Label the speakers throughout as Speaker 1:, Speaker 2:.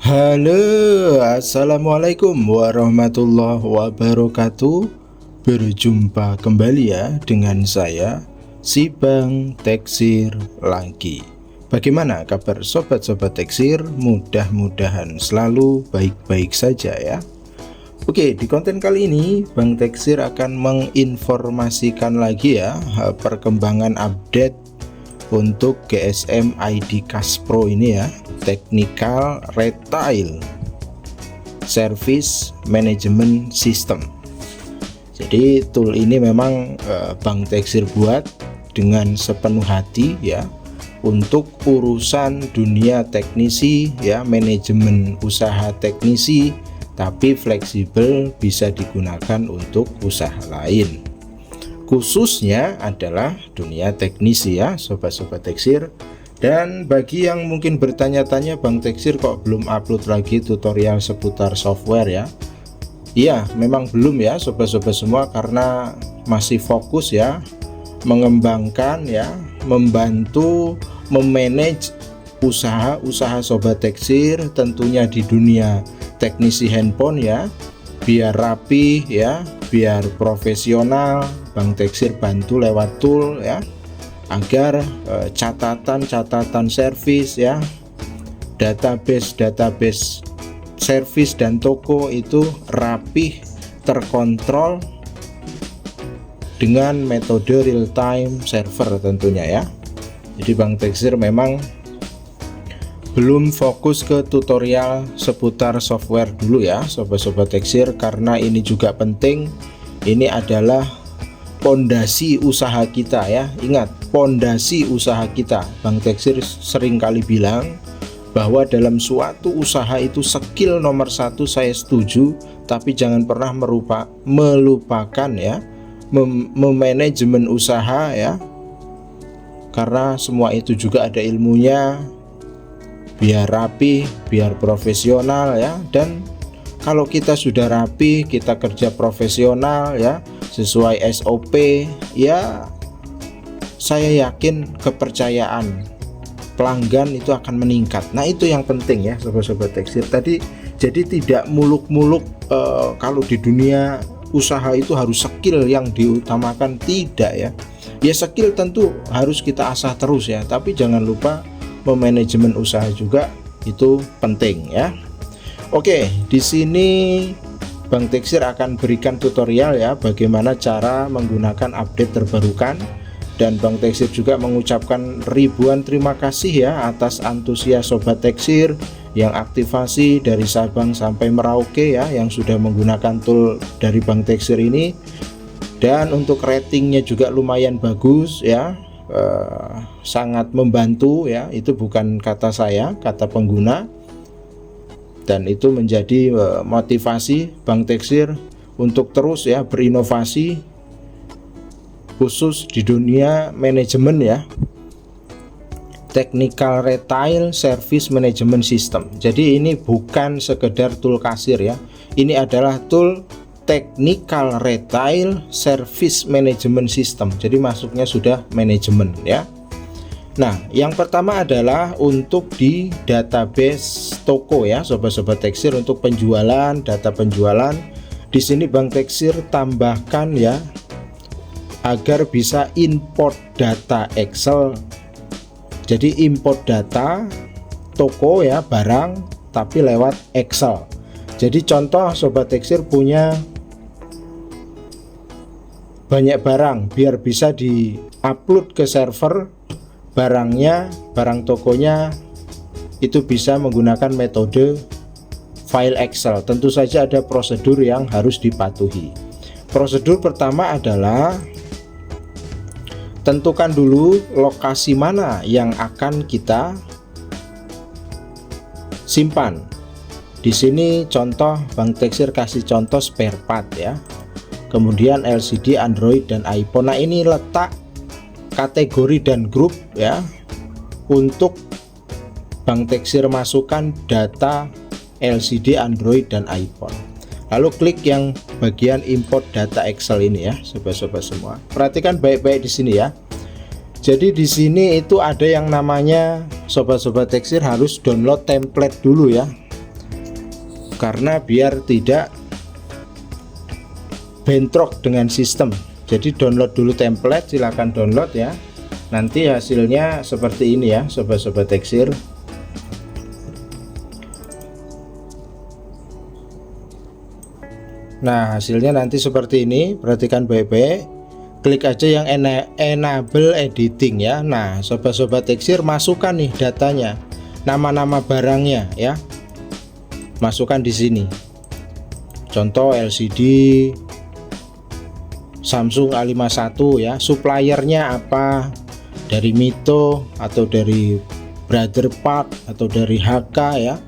Speaker 1: Halo, assalamualaikum warahmatullahi wabarakatuh. Berjumpa kembali ya dengan saya, si Bang Teksir lagi. Bagaimana kabar sobat-sobat Teksir? Mudah-mudahan selalu baik-baik saja ya. Oke, di konten kali ini Bang Teksir akan menginformasikan lagi ya perkembangan update untuk GSM ID Cash Pro ini ya, Technical Retail Service Management System. Jadi tool ini memang Bang Teksir buat dengan sepenuh hati ya, untuk urusan dunia teknisi ya, manajemen usaha teknisi, tapi fleksibel, bisa digunakan untuk usaha lain. Khususnya adalah dunia teknisi ya sobat-sobat Teksir. Dan bagi yang mungkin bertanya-tanya, Bang Teksir kok belum upload lagi tutorial seputar software ya? Iya, memang belum ya sobat-sobat semua, karena masih fokus ya mengembangkan ya, membantu memanage usaha-usaha sobat Teksir, tentunya di dunia teknisi handphone ya, biar rapi ya, biar profesional. Bang Teksir bantu lewat tool ya, agar catatan servis ya, database servis dan toko itu rapih, terkontrol dengan metode real time server tentunya ya. Jadi Bang Teksir memang belum fokus ke tutorial seputar software dulu ya sobat-sobat Teksir, karena ini juga penting. Ini adalah pondasi usaha kita ya. Ingat, pondasi usaha kita. Bang Teksir sering kali bilang bahwa dalam suatu usaha itu skill nomor satu, saya setuju, tapi jangan pernah melupakan ya memanajemen usaha ya, karena semua itu juga ada ilmunya, biar rapi, biar profesional ya. Dan kalau kita sudah rapi, kita kerja profesional ya, sesuai SOP ya, saya yakin kepercayaan pelanggan itu akan meningkat. Nah itu yang penting ya sobat-sobat Teksir tadi. Jadi tidak muluk-muluk kalau di dunia usaha itu harus skill yang diutamakan, tidak ya. Ya skill tentu harus kita asah terus ya, tapi jangan lupa memanajemen usaha juga itu penting ya. Oke, di sini Bang Teksir akan berikan tutorial ya, bagaimana cara menggunakan update terbarukan. Dan Bang Teksir juga mengucapkan ribuan terima kasih ya atas antusias sobat Teksir yang aktivasi dari Sabang sampai Merauke ya, yang sudah menggunakan tool dari Bang Teksir ini. Dan untuk ratingnya juga lumayan bagus ya, sangat membantu ya. Itu bukan kata saya, kata pengguna. Dan itu menjadi motivasi Bang Teksir untuk terus ya berinovasi, khusus di dunia manajemen ya, Technical Retail Service Management System. Jadi ini bukan sekedar tool kasir ya, ini adalah tool Technical Retail Service Management System. Jadi masuknya sudah manajemen ya. Nah, yang pertama adalah untuk di database toko ya, sobat-sobat Teksir, untuk penjualan, data penjualan. Di sini Bang Teksir tambahkan ya, agar bisa import data Excel. Jadi import data toko ya, barang, tapi lewat Excel. Jadi contoh sobat Teksir punya banyak barang, biar bisa di-upload ke server barangnya, barang tokonya itu bisa menggunakan metode file Excel. Tentu saja ada prosedur yang harus dipatuhi. Prosedur pertama adalah tentukan dulu lokasi mana yang akan kita simpan. Di sini contoh Bang Teksir kasih contoh spare part ya. Kemudian LCD, Android dan iPhone. Nah, ini letak kategori dan grup ya, untuk Bang Teksir masukkan data LCD, Android dan iPhone. Lalu klik yang bagian import data Excel ini ya, sobat-sobat semua. Perhatikan baik-baik di sini ya. Jadi di sini itu ada yang namanya sobat-sobat Teksir harus download template dulu ya. karena biar tidak bentrok dengan sistem. Jadi download dulu template, silahkan download ya. Nanti hasilnya seperti ini ya sobat-sobat teksir. Nah, hasilnya nanti seperti ini. Perhatikan baik-baik. Klik aja yang enable editing ya. Nah, sobat-sobat teksir, masukkan nih datanya, nama-nama barangnya ya. Masukkan di sini. Contoh LCD Samsung A51 ya. Suppliernya apa? Dari Mito atau dari Brother Park atau dari HK ya.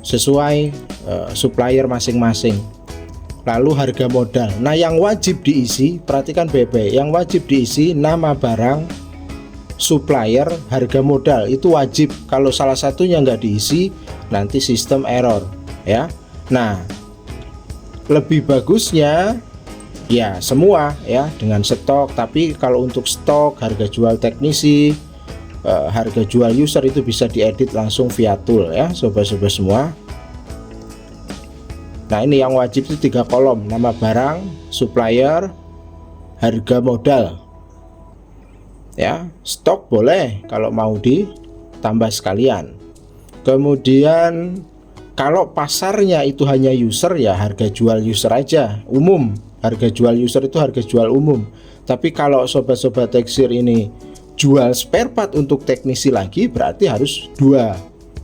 Speaker 1: Sesuai supplier masing-masing. Lalu harga modal. Nah, yang wajib diisi, perhatikan baik-baik, yang wajib diisi nama barang, supplier, harga modal. Itu wajib. Kalau salah satunya nggak diisi, nanti sistem error ya. Nah, lebih bagusnya ya semua ya dengan stok. Tapi kalau untuk stok, harga jual teknisi, harga jual user itu bisa diedit langsung via tool ya sobat-sobat semua. Nah, ini yang wajib itu 3 kolom, nama barang, supplier, harga modal ya. Stok boleh kalau mau ditambah sekalian. Kemudian kalau pasarnya itu hanya user ya harga jual user aja, umum. Harga jual user itu harga jual umum. Tapi kalau sobat-sobat teksir ini jual spare part untuk teknisi lagi, berarti harus 2,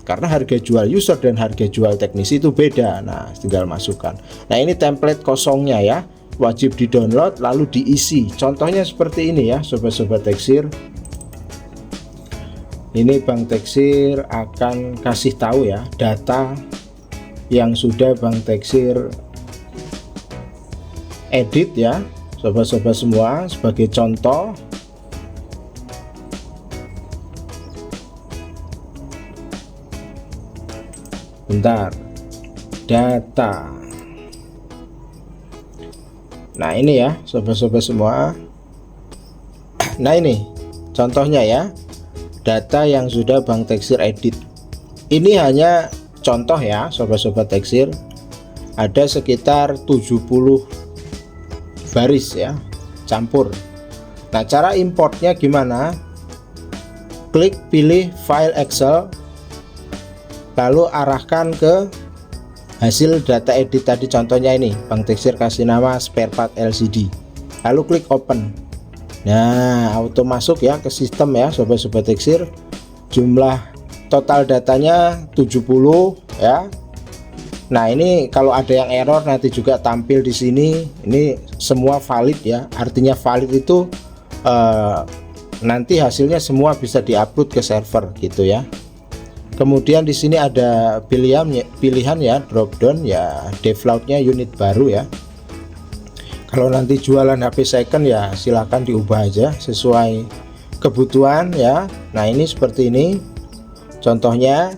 Speaker 1: karena harga jual user dan harga jual teknisi itu beda. Nah, tinggal masukkan. Nah, ini template kosongnya ya, wajib di download lalu diisi. Contohnya seperti ini ya sobat-sobat teksir. Ini Bang Teksir akan kasih tahu ya data yang sudah Bang Teksir edit ya sobat-sobat semua. Sebagai contoh, bentar, data. Nah, ini ya sobat-sobat semua. Nah, ini contohnya ya, data yang sudah Bang Teksir edit. Ini hanya contoh ya sobat-sobat teksir. Ada sekitar 70 baris ya, campur. Nah, cara importnya gimana? Klik pilih file Excel, lalu arahkan ke hasil data edit tadi. Contohnya ini Bang Teksir kasih nama spare part LCD, lalu klik open. Nah, auto masuk ya ke sistem ya sobat-sobat teksir. Jumlah total datanya 70 ya. Nah, ini kalau ada yang error nanti juga tampil di sini. Ini semua valid ya. Artinya valid itu nanti hasilnya semua bisa diupload ke server gitu ya. Kemudian di sini ada pilihan ya, drop down ya, defaultnya unit baru ya. Kalau nanti jualan HP second ya silahkan diubah aja sesuai kebutuhan ya. Nah, ini seperti ini contohnya.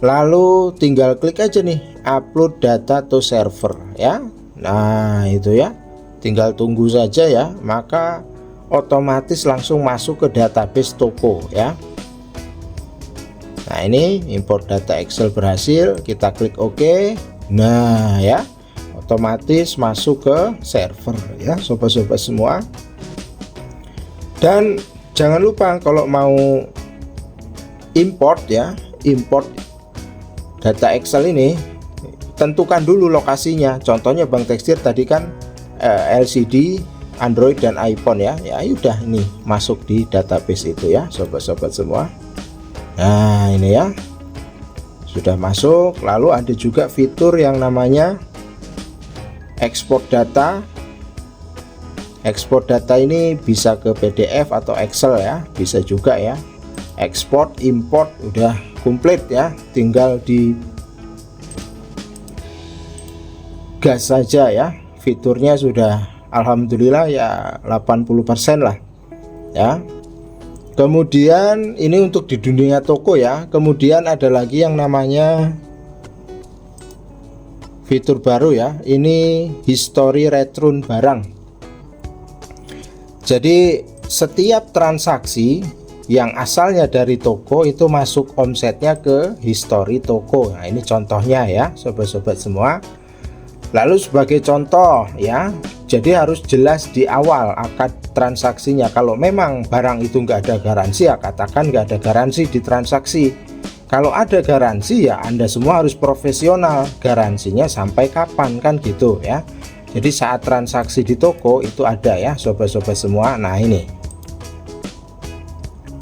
Speaker 1: Lalu tinggal klik aja nih upload data to server ya. Nah, itu ya, tinggal tunggu saja ya, maka otomatis langsung masuk ke database toko ya. Nah, ini import data Excel berhasil, kita klik OK. Nah ya, otomatis masuk ke server ya sobat-sobat semua. Dan jangan lupa kalau mau import ya, import data Excel ini tentukan dulu lokasinya. Contohnya Bang Teksir tadi kan LCD, Android dan iPhone ya. Ya udah, ini masuk di database itu ya sobat-sobat semua. Nah, ini ya sudah masuk. Lalu ada juga fitur yang namanya export data. Export data ini bisa ke PDF atau Excel ya, bisa juga ya. Export, import udah komplit ya, tinggal di gas saja ya. Fiturnya sudah alhamdulillah ya 80% lah ya. Kemudian ini untuk di dunia toko ya. Kemudian ada lagi yang namanya fitur baru ya, ini history return barang. Jadi setiap transaksi yang asalnya dari toko itu masuk omsetnya ke history toko. Nah, ini contohnya ya sobat-sobat semua. Lalu sebagai contoh ya, jadi harus jelas di awal akad transaksinya. Kalau memang barang itu nggak ada garansi, ya katakan nggak ada garansi di transaksi. Kalau ada garansi ya Anda semua harus profesional, garansinya sampai kapan kan gitu ya. Jadi saat transaksi di toko itu ada ya sobat-sobat semua. Nah ini,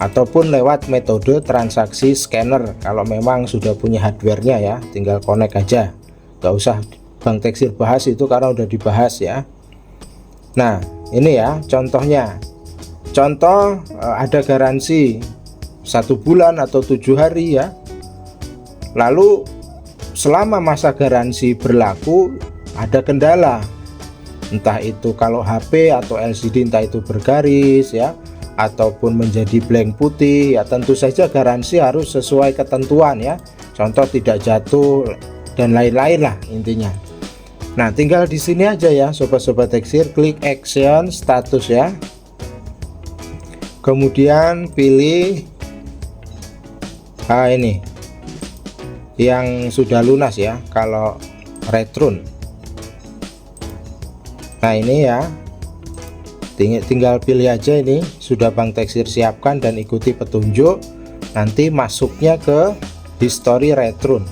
Speaker 1: ataupun lewat metode transaksi scanner kalau memang sudah punya hardware-nya ya, tinggal connect aja, nggak usah Bang Teksir bahas itu karena udah dibahas ya. Nah ini ya contohnya, contoh ada garansi 1 bulan atau 7 hari ya. Lalu selama masa garansi berlaku ada kendala, entah itu kalau HP atau LCD entah itu bergaris ya, ataupun menjadi blank putih ya, tentu saja garansi harus sesuai ketentuan ya, contoh tidak jatuh dan lain-lain lah intinya. Nah tinggal di sini aja ya sobat-sobat Teksir, klik action status ya, kemudian pilih ini yang sudah lunas ya kalau return. Nah ini ya, tinggal pilih aja, ini sudah Bang Teksir siapkan dan ikuti petunjuk, nanti masuknya ke history return.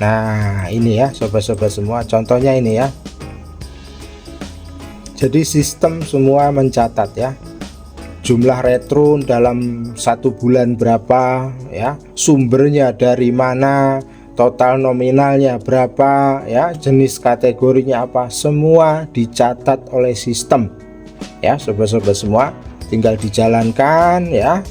Speaker 1: Nah ini ya sobat-sobat semua, contohnya ini ya. Jadi sistem semua mencatat ya, jumlah return dalam 1 bulan berapa ya, sumbernya dari mana, total nominalnya berapa ya, jenis kategorinya apa, semua dicatat oleh sistem ya sobat-sobat semua. Tinggal dijalankan ya,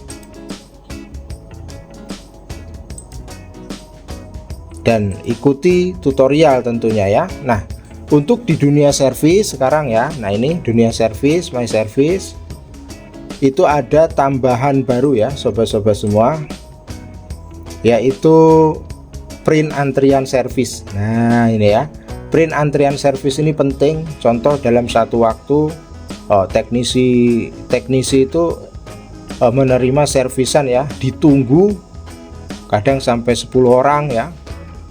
Speaker 1: dan ikuti tutorial tentunya ya. Nah untuk di dunia service sekarang ya, nah ini dunia service, my service, itu ada tambahan baru ya sobat-sobat semua, yaitu print antrian service. Nah ini ya, print antrian service ini penting. Contoh dalam satu waktu teknisi itu menerima servisan ya, ditunggu kadang sampai 10 orang ya.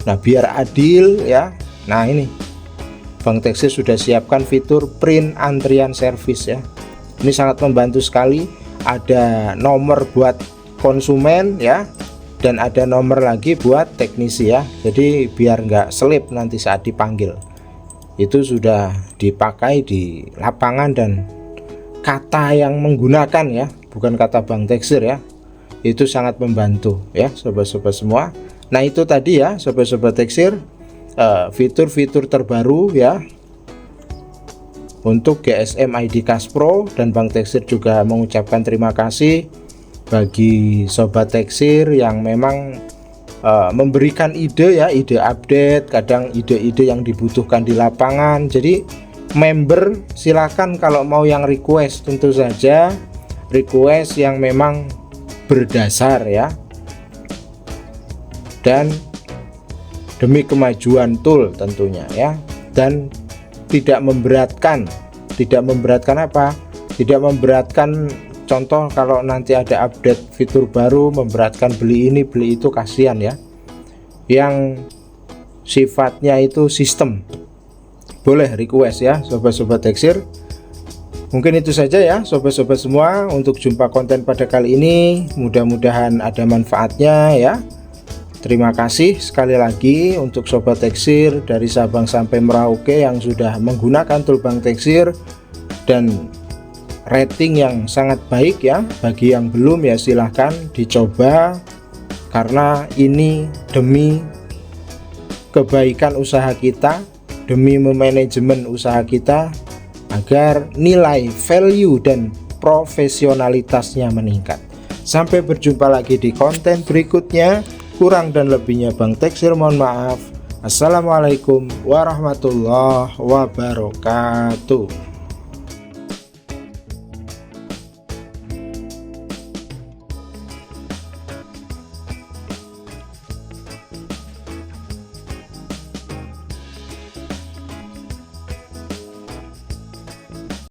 Speaker 1: Nah biar adil ya, nah ini Bang Teksir sudah siapkan fitur print antrian service ya. Ini sangat membantu sekali, ada nomor buat konsumen ya, dan ada nomor lagi buat teknisi ya. Jadi biar nggak selip nanti saat dipanggil, itu sudah dipakai di lapangan dan kata yang menggunakan ya, bukan kata Bang Teksir ya. Itu sangat membantu ya sobat-sobat semua. Nah itu tadi ya sobat-sobat Teksir, fitur-fitur terbaru ya untuk GSM ID Cash Pro, dan Bang Teksir juga mengucapkan terima kasih bagi sobat Teksir yang memang memberikan ide ya, ide update, kadang ide-ide yang dibutuhkan di lapangan. Jadi member silakan kalau mau yang request, tentu saja request yang memang berdasar ya, dan demi kemajuan tool tentunya ya, dan tidak memberatkan apa, tidak memberatkan. Contoh kalau nanti ada update fitur baru memberatkan beli ini beli itu, kasihan ya. Yang sifatnya itu sistem, boleh request ya sobat-sobat Teksir. Mungkin itu saja ya sobat-sobat semua untuk jumpa konten pada kali ini, mudah-mudahan ada manfaatnya ya. Terima kasih sekali lagi untuk sobat Teksir dari Sabang sampai Merauke yang sudah menggunakan tool Bang Teksir, dan rating yang sangat baik ya. Bagi yang belum ya silahkan dicoba, karena ini demi kebaikan usaha kita, demi memanajemen usaha kita, agar nilai value dan profesionalitasnya meningkat. Sampai berjumpa lagi di konten berikutnya. Kurang dan lebihnya Bang Teksir mohon maaf. Assalamualaikum warahmatullahi wabarakatuh.